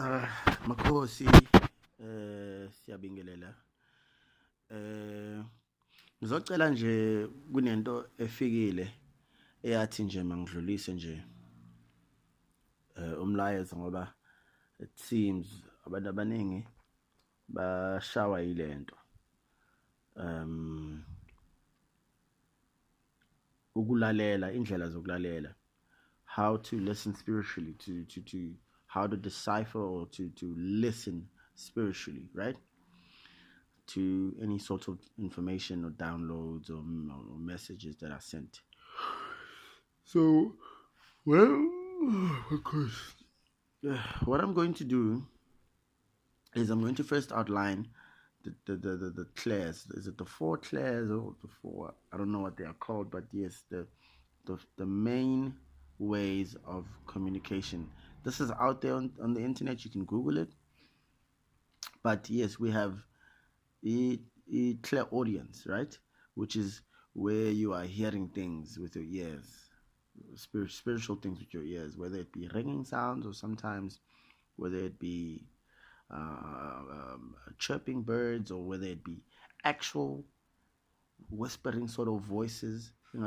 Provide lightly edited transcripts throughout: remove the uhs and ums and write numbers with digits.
Makhosi, siyabingelela. Ngizocela nje kunento efikile eyathi nje mangidlulise nje umlayezo ngoba it seems abantu abaningi bashawa yilento. Um Ukulalela, indlela zokulalela. How to listen spiritually, to how to decipher or to listen spiritually, right? To any sort of information or downloads or messages that are sent. So, well, of course, what I'm going to do is I'm going to first outline the clairs. Is it the four clairs or the four? I don't know what they are called, but yes, the main ways of communication. This is out there on the internet. You can Google it. But yes, we have a clear audience, right? Which is where you are hearing things with your ears, spiritual things with your ears, whether it be ringing sounds or sometimes whether it be chirping birds or whether it be actual whispering sort of voices. You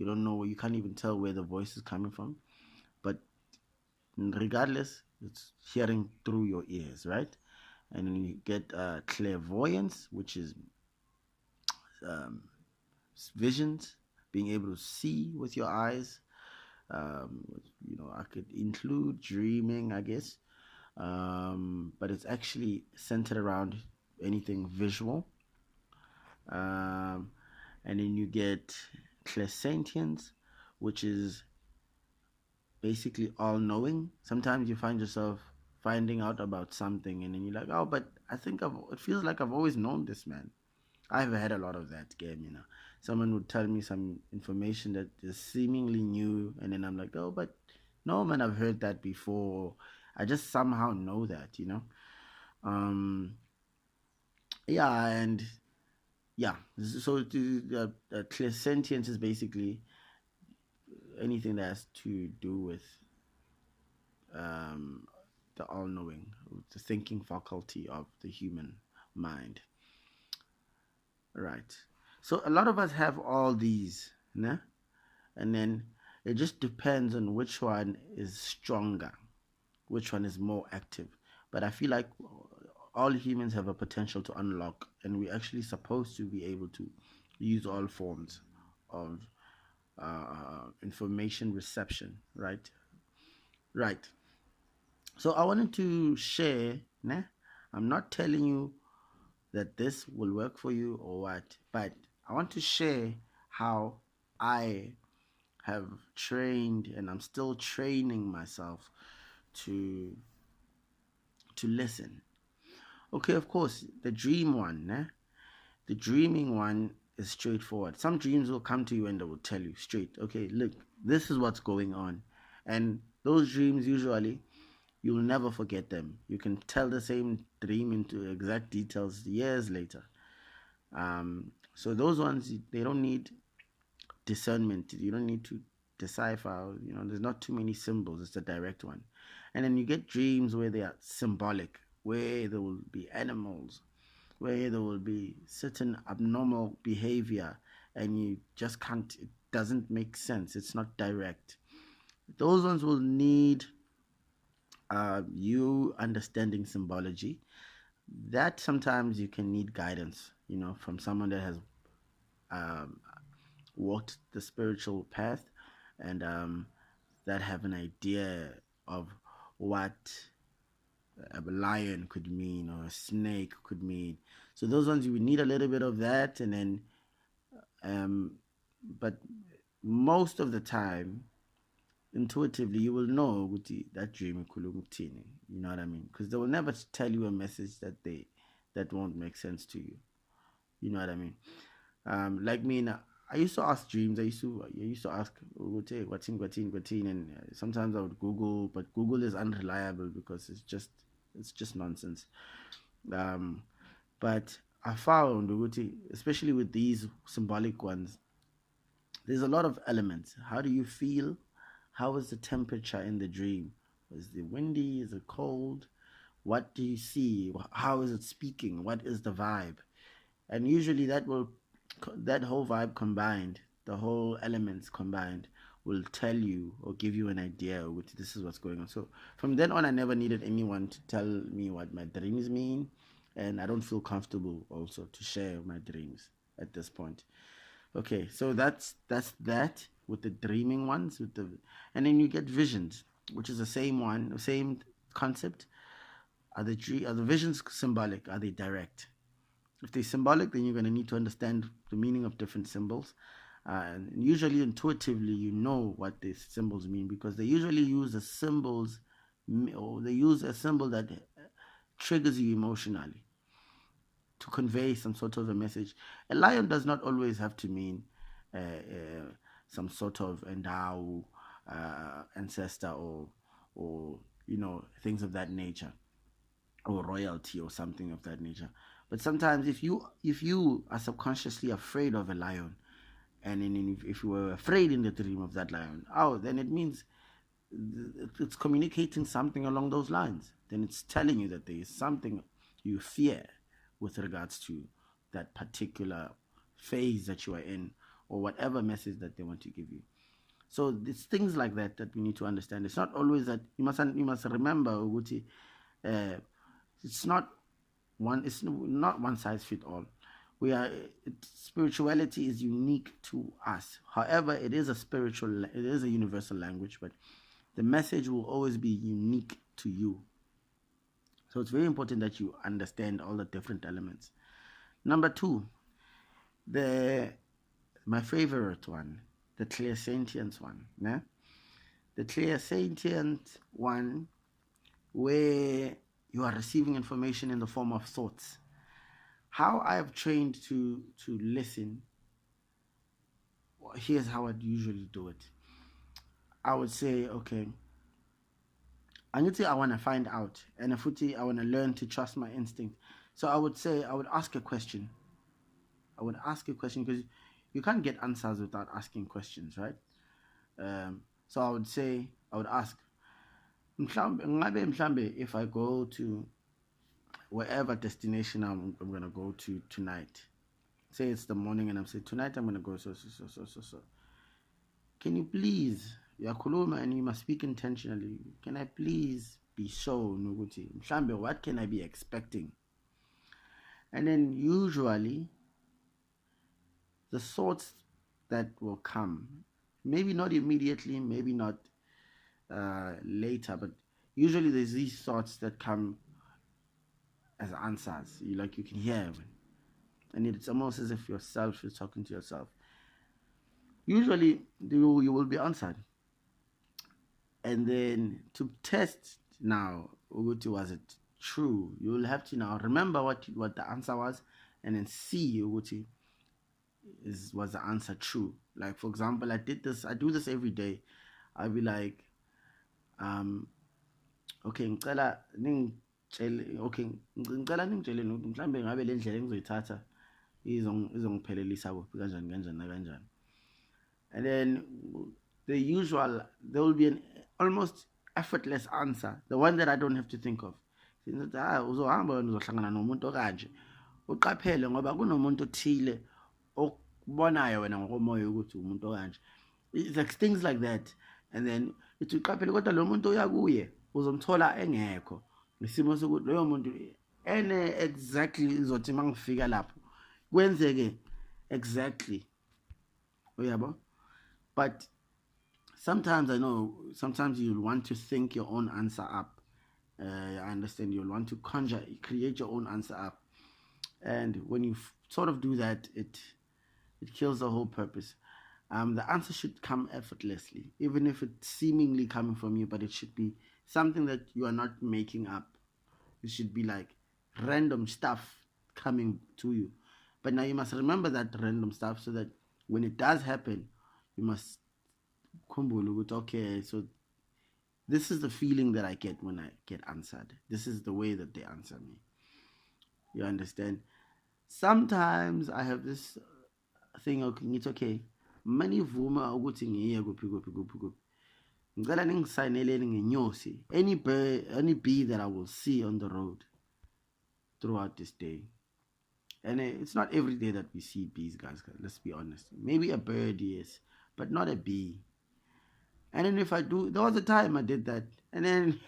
don't know, you can't even tell where the voice is coming from. But regardless, it's hearing through your ears, right? And then you get clairvoyance, which is um, visions, being able to see with your eyes. I could include dreaming, I guess, but it's actually centered around anything visual. And then you get clairsentience, which is basically all knowing. Sometimes you find yourself finding out about something, and then you're like, oh, but it feels like I've always known this, man. I've had a lot of that game. Someone would tell me some information that is seemingly new, and then I'm like, oh, but no, man, I've heard that before. I just somehow know that. Um, yeah, and yeah, so clairsentience is basically anything that has to do with um, the all-knowing, the thinking faculty of the human mind. Right. So a lot of us have all these, né? And then it just depends on which one is stronger, which one is more active. But I feel like all humans have a potential to unlock, and we're actually supposed to be able to use all forms of information reception, right? Right. So I wanted to share, né? I'm not telling you that this will work for you or what, but I want to share how I have trained and I'm still training myself to listen. Okay, of course, the dream one, the dreaming one is straightforward. Some dreams will come to you and they will tell you straight, okay, look, this is what's going on. And those dreams usually you'll never forget them. You can tell the same dream into exact details years later. So those ones they don't need discernment. You don't need to decipher. There's not too many symbols. It's a direct one. And then you get dreams where they are symbolic, where there will be animals, where there will be certain abnormal behavior, and you just can't. It doesn't make sense. It's not direct. Those ones will need you understanding symbology. That sometimes you can need guidance, from someone that has um, walked the spiritual path and that have an idea of what a lion could mean or a snake could mean. So those ones you would need a little bit of that, and then, um, but most of the time, intuitively, you will know that dream ikhuluma ukuthini. You know what I mean? Because they will never tell you a message that won't make sense to you. You know what I mean? Like me now, I used to ask dreams. I used to ask Guatin, and sometimes I would Google, but Google is unreliable because it's just nonsense. Um, but I found especially with these symbolic ones, there's a lot of elements. How do you feel? How is the temperature in the dream? Is it windy? Is it cold? What do you see? How is it speaking? What is the vibe? And usually that whole vibe combined, the whole elements combined, will tell you or give you an idea which this is what's going on. So from then on, I never needed anyone to tell me what my dreams mean, and I don't feel comfortable also to share my dreams at this point. Okay, so that's that with the dreaming ones, and then you get visions, which is the same one, the same concept. Are the visions symbolic? Are they direct? If they're symbolic, then you're going to need to understand the meaning of different symbols. And usually, intuitively, you know what these symbols mean because they usually use the symbols, or they use a symbol that triggers you emotionally to convey some sort of a message. A lion does not always have to mean some sort of endow, ancestor, or things of that nature, or royalty or something of that nature. But sometimes if you are subconsciously afraid of a lion, and then if you were afraid in the dream of that lion, oh, then it means it's communicating something along those lines. Then it's telling you that there is something you fear with regards to that particular phase that you are in, or whatever message that they want to give you. So it's things like that that we need to understand. It's not always that you must remember, Uguti, uh, it's not one size fit all. Spirituality is unique to us. However, it is a universal language, but the message will always be unique to you. So it's very important that you understand all the different elements. Number two, the my favorite one, the clairsentient one. Yeah? The clairsentient one, where you are receiving information in the form of thoughts. How I have trained to listen, here's how I'd usually do it. I would say, okay, I need to, I want to find out, and if I want to learn to trust my instinct. So I would say, I would ask a question. I would ask a question because you can't get answers without asking questions, right? So I would ask, if I go to wherever destination I'm going to go to tonight, say it's the morning and I'm saying, tonight I'm going to go so. Can you please, yakhuluma, and you must speak intentionally. Can I please be shown ukuthi mhlambe what can I be expecting? And then usually the thoughts that will come, maybe not immediately, maybe not later, but usually there's these thoughts that come as answers. You can hear them, and it's almost as if yourself is talking to yourself. Usually you will be answered. And then to test now, Uguti, was it true? You will have to now remember what the answer was, and then see, Uguti, was the answer true? Like, for example, I do this every day. I'll be like, okay, ngicela ningitshele ukuthi mhlambe ngabe le ndlela engizoyithatha izongiphelelisa kuphi kanjani kanjani nakanjani. And then there will be an almost effortless answer, the one that I don't have to think of. Uzohamba wena uzohlangana nomuntu okanje, uqaphele ngoba kunomuntu othile okubonayo wena ngokomoya ukuthi umuntu okanje. It's like things like that. And then ithi uqaphele kodwa lo muntu oyakuye uzomthola engekho ngesimo sokuthi loyo muntu exactly izothi mangifika lapho kwenzeke exactly, uyabo. But sometimes sometimes you'll want to think your own answer up. I understand you'll want to create your own answer up, and when you sort of do that, it kills the whole purpose. The answer should come effortlessly, even if it's seemingly coming from you, but it should be something that you are not making up. It should be like random stuff coming to you. But now you must remember that random stuff so that when it does happen, you must kumbulu, okay, so this is the feeling that I get when I get answered. This is the way that they answer me. You understand? Sometimes I have this thing, okay, it's okay. Many vuma ukuthi ngiye kuphi kuphi kuphi kuphi. ngicela ningisayineleni ngenyosi, any bird, any bee that I will see on the road throughout this day. And it's not every day that we see bees, guys. Let's be honest. Maybe a bird, yes, but not a bee. And then if I do, there was a time I did that, and then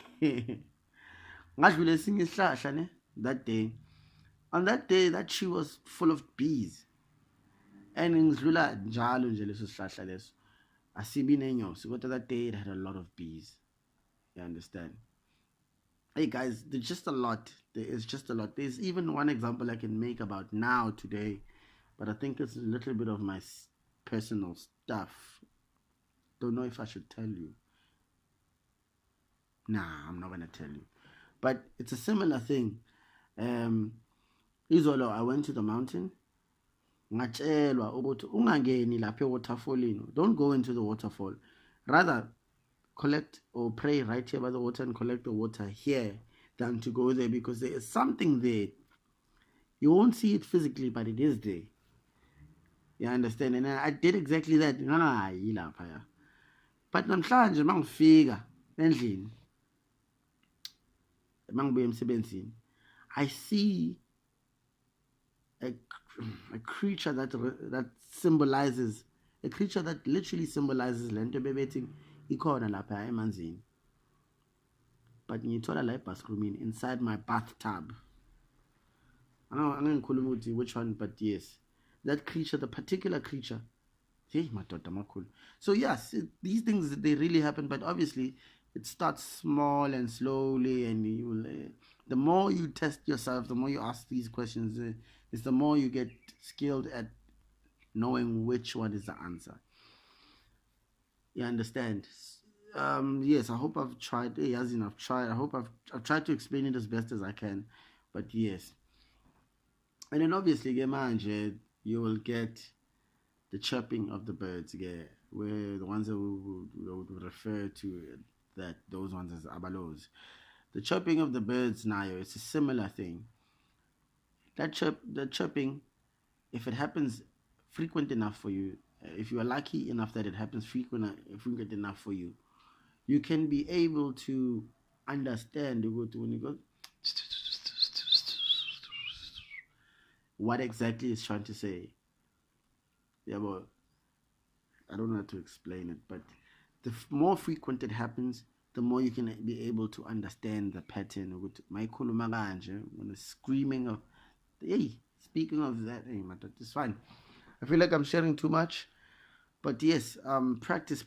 that day. On that day, that tree was full of bees. And ngidlula njalo nje leso sihlahla leso. Asibi nenyosi, but that day it had a lot of bees. You understand? Hey guys, there's just a lot. There is just a lot. There's even one example I can make about now today, but I think it's a little bit of my personal stuff. Don't know if I should tell you. Nah, I'm not gonna tell you. But it's a similar thing. Izolo, I went to the mountain. Ngatshelwa ukuthi ungangeni lapha ewaterfallini. Don't go into the waterfall. Rather, collect or pray right here by the water and collect the water here than to go there, because there is something there. You won't see it physically, but it is there. You understand? And I did exactly that. But namhlanje mangifika endlini mangibuya emsebenzini, I see a creature that symbolizes, a creature that literally symbolizes lento bebethi ikhona lapha emanzini. But ngiyithola la ebathroomini inside my bathtub. I don't know which one, but yes, that creature, the particular creature. So yes, these things, they really happen, but obviously it starts small and slowly, and you will, the more you test yourself, the more you ask these questions, is the more you get skilled at knowing which one is the answer. You understand? Yes, I hope I've tried. I hope I've tried to explain it as best as I can, but yes. And then obviously, you will get the chirping of the birds, where the ones that would refer to that, those ones as abalos. The chirping of the birds now, it's a similar thing. The chirping, if it happens frequent enough for you, if you are lucky enough that it happens frequent enough for you, you can be able to understand when you go what exactly it's trying to say. Yeah, but I don't know how to explain it, but the more frequent it happens, the more you can be able to understand the pattern. When the screaming of, hey, speaking of that, hey, it's fine. I feel like I'm sharing too much, but yes, practice.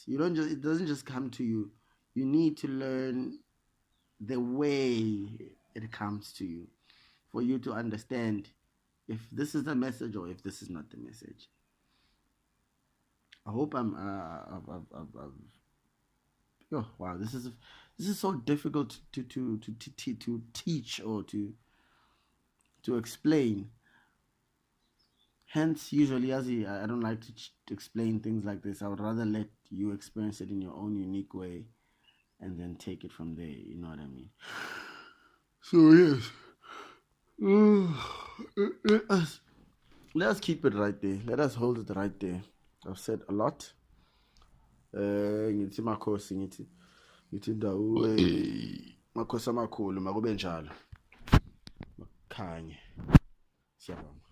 It doesn't just come to you. You need to learn the way it comes to you for you to understand if this is the message or if this is not the message. I hope I'm. Oh wow, this is so difficult to teach or to explain. Hence, usually, I don't like to explain things like this. I would rather let you experience it in your own unique way, and then take it from there. You know what I mean? So yes, let us keep it right there. Let us hold it right there. I've said a lot. Ngithi makhosi ngithi ndawo makhosi amakhulu makube njalo. Makhanye. Siyabonga.